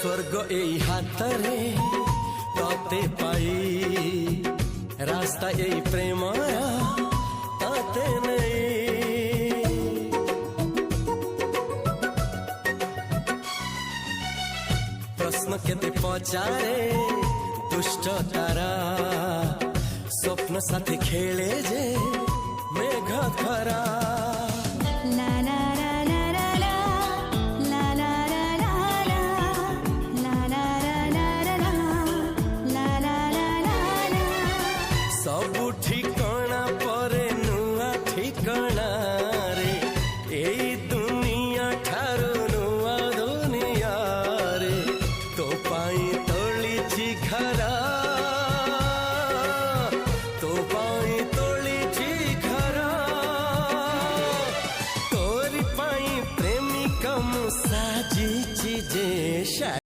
स्वर्ग এই হাতরে ততে পাই রাস্তা এই প্রেম তাতে নেই প্রশ্ন কেতে পচারে দুষ্ট তারা স্বপ্ন সাথে খেলে যে মেঘ খরা